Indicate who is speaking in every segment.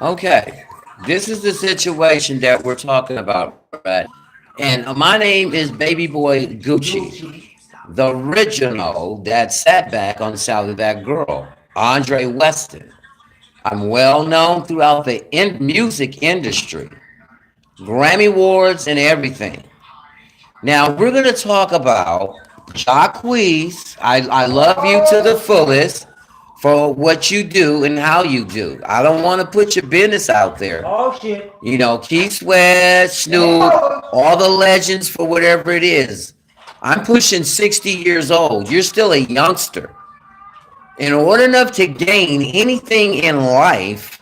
Speaker 1: Okay, this is the situation that we're talking about, right? And my name is Baby Boy Gucci, the original that sat back on the side of that girl, Andre Weston. I'm well known throughout the music industry, Grammy Awards and everything. Now we're gonna talk about Jacquees. I love you to the fullest for what you do and how you do. I don't want to put your business out there.
Speaker 2: Oh shit.
Speaker 1: You know, Keith Sweat, Snoop, all the legends for whatever it is. I'm pushing 60 years old. You're still a youngster. In order enough to gain anything in life,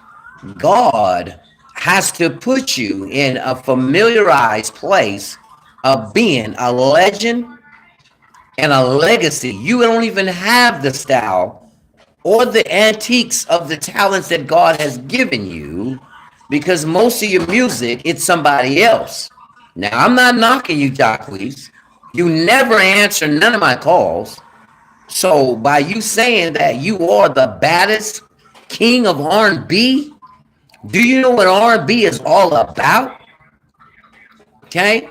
Speaker 1: God has to put you in a familiarized place of being a legend and a legacy. You don't even have the style or the antiques of the talents that God has given you because most of your music, it's somebody else. Now, I'm not knocking you, Jacquees. You never answer none of my calls. So by you saying that you are the baddest king of R&B, do you know what R&B is all about? Okay?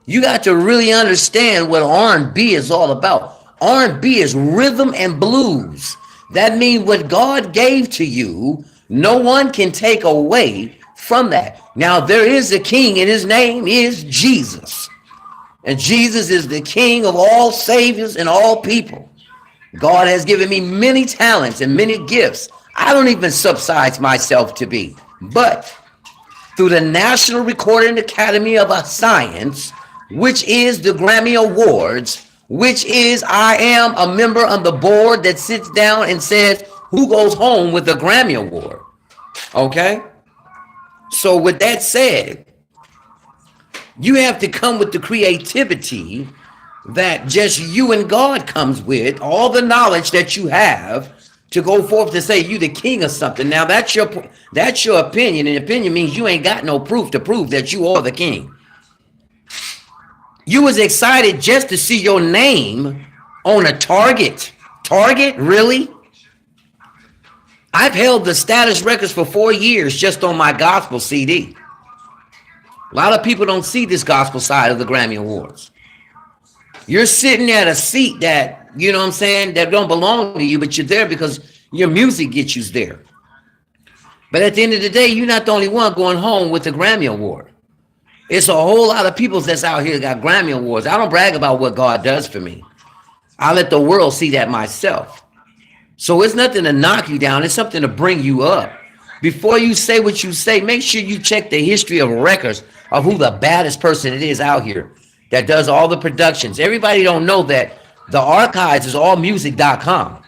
Speaker 1: You got to really understand what R&B is all about. R&B is rhythm and blues. That means what God gave to you, no one can take away from that. Now there is a king and his name is Jesus. And Jesus is the king of all saviors and all people. God has given me many talents and many gifts. I don't even subsidize myself to be. But through the National Recording Academy of Science, which is the Grammy Awards, which is I am a member of the board that sits down and says who goes home with the Grammy Award. Okay? So with that said, you have to come with the creativity that just you and God comes with, all the knowledge that you have to go forth to say you the king of something. Now that's your opinion, and opinion means you ain't got no proof to prove that you are the king. You was excited just to see your name on a Target. Target, really? I've held the status records for 4 years just on my gospel CD. A lot of people don't see this gospel side of the Grammy Awards. You're sitting at a seat that, you know what I'm saying, that don't belong to you, but you're there because your music gets you there. But at the end of the day, you're not the only one going home with the Grammy Award. It's a whole lot of people that's out here that got Grammy Awards. I don't brag about what God does for me. I let the world see that myself. So it's nothing to knock you down. It's something to bring you up. Before you say what you say, make sure you check the history of records of who the baddest person it is out here that does all the productions. Everybody don't know that the archives is allmusic.com.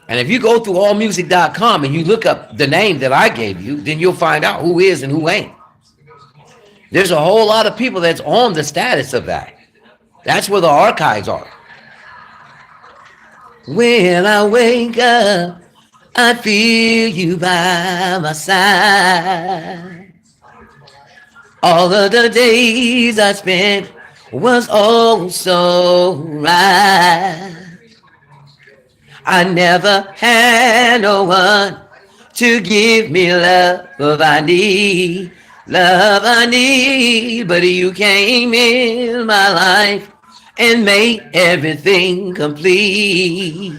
Speaker 1: And if you go through allmusic.com and you look up the name that I gave you, then you'll find out who is and who ain't. There's a whole lot of people that's on the status of that. That's where the archives are. When I wake up, I feel you by my side. All of the days I spent was oh so right. I never had no one to give me love I need, but you came in my life and made everything complete.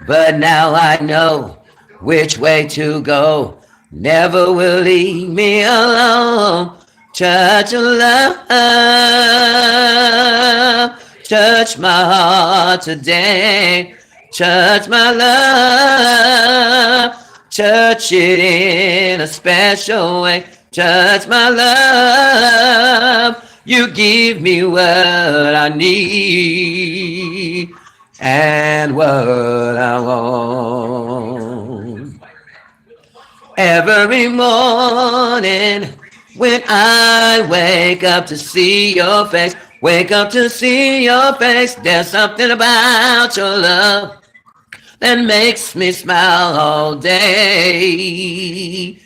Speaker 1: But now I know which way to go. Never will leave me alone. Touch of love, touch my heart today. Touch my love, touch it in a special way. Touch my love, you give me what I need and what I want. Every morning when I wake up to see your face, wake up to see your face, there's something about your love that makes me smile all day.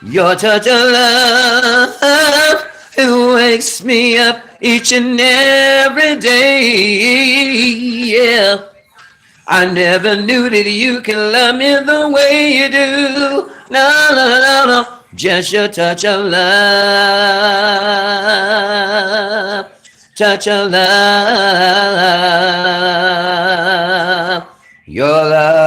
Speaker 1: Your touch of love, it wakes me up each and every day. Yeah, I never knew that you can love me the way you do. No, no, no, no. Just your touch of love. Touch of love. Your love.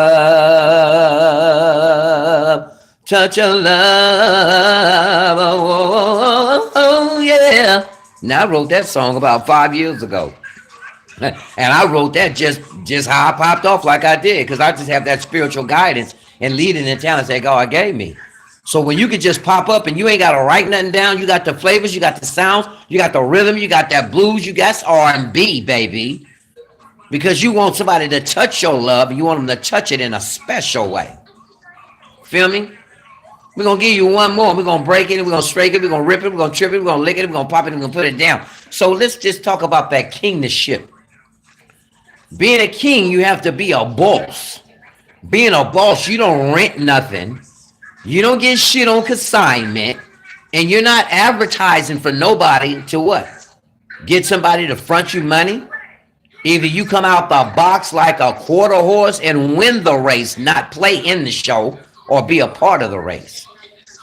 Speaker 1: Touch of love. Oh, oh, oh, oh, yeah. Now I wrote that song about 5 years ago. And I wrote that just how I popped off like I did, because I just have that spiritual guidance and leading and talents that God gave me. So when you can just pop up and you ain't got to write nothing down, you got the flavors, you got the sounds, you got the rhythm, you got that blues, you got R&B, baby. Because you want somebody to touch your love, and you want them to touch it in a special way. Feel me? We're going to give you one more. We're going to break it. We're going to strike it. We're going to rip it. We're going to trip it. We're going to lick it. We're going to pop it. We're going to put it down. So let's just talk about that kingship. Being a king, you have to be a boss. Being a boss, you don't rent nothing. You don't get shit on consignment. And you're not advertising for nobody to what? Get somebody to front you money. Either you come out the box like a quarter horse and win the race, not play in the show or be a part of the race.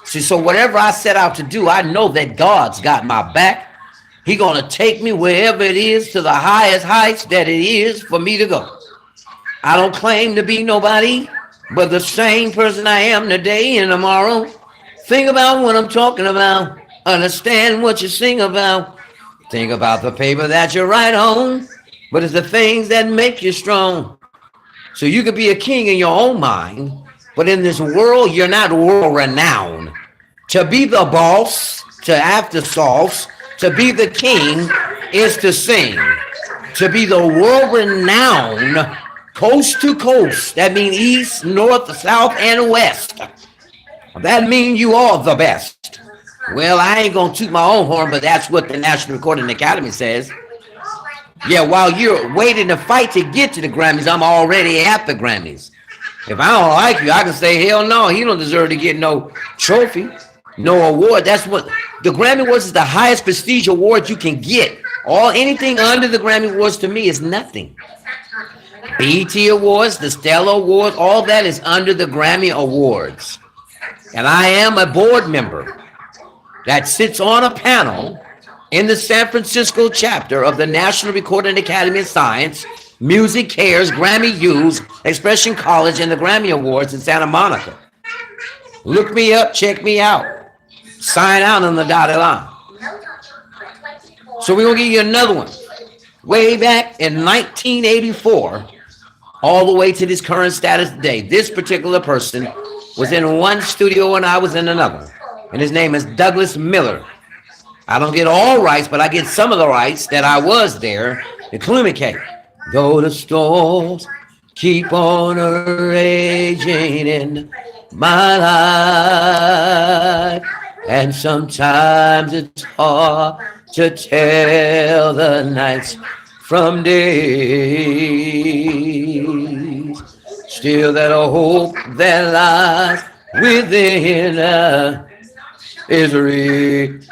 Speaker 1: See, so whatever I set out to do, I know that God's got my back. He gonna take me wherever it is, to the highest heights that it is for me to go. I don't claim to be nobody but the same person I am today and tomorrow. Think about what I'm talking about. Understand what you sing about. Think about the paper that you write on. But it's the things that make you strong. So you could be a king in your own mind, but in this world, you're not world renowned. To be the boss, to have the sauce, to be the king is to sing. To be the world renowned, coast to coast, that means east, north, south, and west. That means you are the best. Well, I ain't gonna toot my own horn, but that's what the National Recording Academy says. Yeah, while you're waiting to fight to get to the Grammys, I'm already at the Grammys. If I don't like you, I can say, hell no, he don't deserve to get no trophy, no award. That's what the Grammy Awards is, the highest prestige award you can get. Anything under the Grammy Awards to me is nothing. BET Awards, the Stella Awards, all that is under the Grammy Awards. And I am a board member that sits on a panel in the San Francisco chapter of the National Recording Academy of Science, Music Cares, Grammy U's, Expression College, and the Grammy Awards in Santa Monica. Look me up, check me out. Sign out on the dotted line. So we're going to give you another one. Way back in 1984, all the way to this current status today, this particular person was in one studio and I was in another. And his name is Douglas Miller. I don't get all rights, but I get some of the rights that I was there to communicate. Though the storms keep on raging in my life, and sometimes it's hard to tell the nights from days. Still that hope that lies within is reassured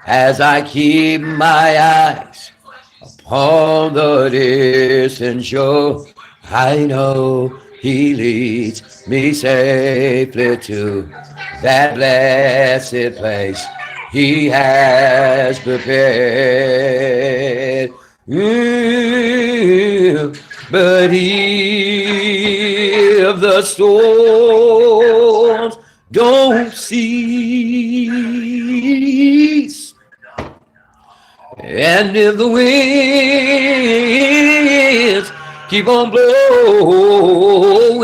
Speaker 1: as I keep my eyes upon the distant shore. I know he leads me safely to that blessed place he has prepared. But if the storms don't cease, and if the winds keep on blowing,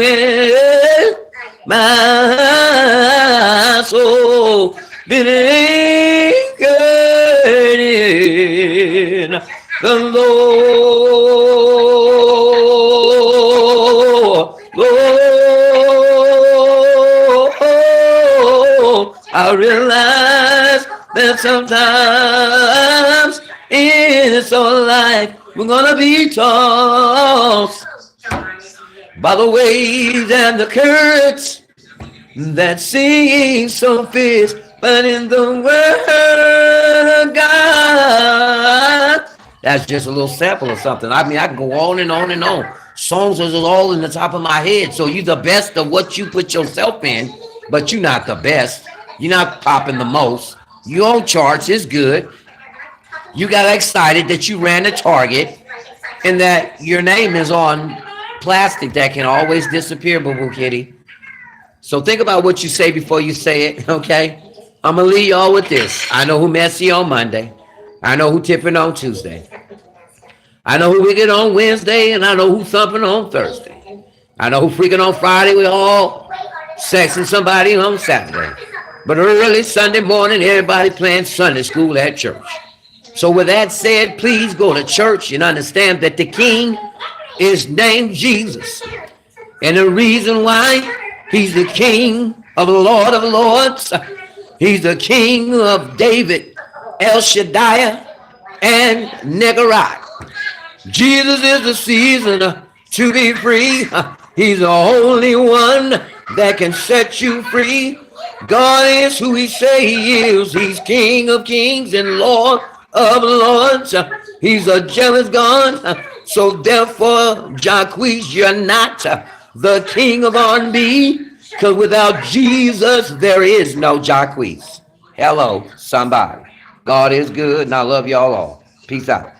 Speaker 1: my soul been anchored in the Lord. I realize that sometimes in this whole life we're gonna be tossed by the waves and the currents that seem so fierce, but in the word of God, that's just a little sample of something. I mean, I can go on and on and on. Songs is all in the top of my head. So you the best of what you put yourself in, but you're not the best. You're not popping the most. You on charts, it's good. You got excited that you ran a target and that your name is on plastic that can always disappear, boo boo kitty. So think about what you say before you say it, okay? I'm gonna leave y'all with this. I know who messy on Monday. I know who tipping on Tuesday. I know who wicked on Wednesday, and I know who thumping on Thursday. I know who freaking on Friday. We all sexing somebody on Saturday. But early Sunday morning, everybody playing Sunday school at church. So with that said, please go to church and understand that the King is named Jesus. And the reason why he's the King of the Lord of Lords, he's the King of David, El Shaddai, and Negarot. Jesus is the season to be free. He's the only one that can set you free. God is who he say he is. He's King of kings and Lord of lords. He's a jealous God. So therefore, Jacquees, you're not the king of R&B, because without Jesus, there is no Jacquees. Hello, somebody. God is good, and I love y'all all. Peace out.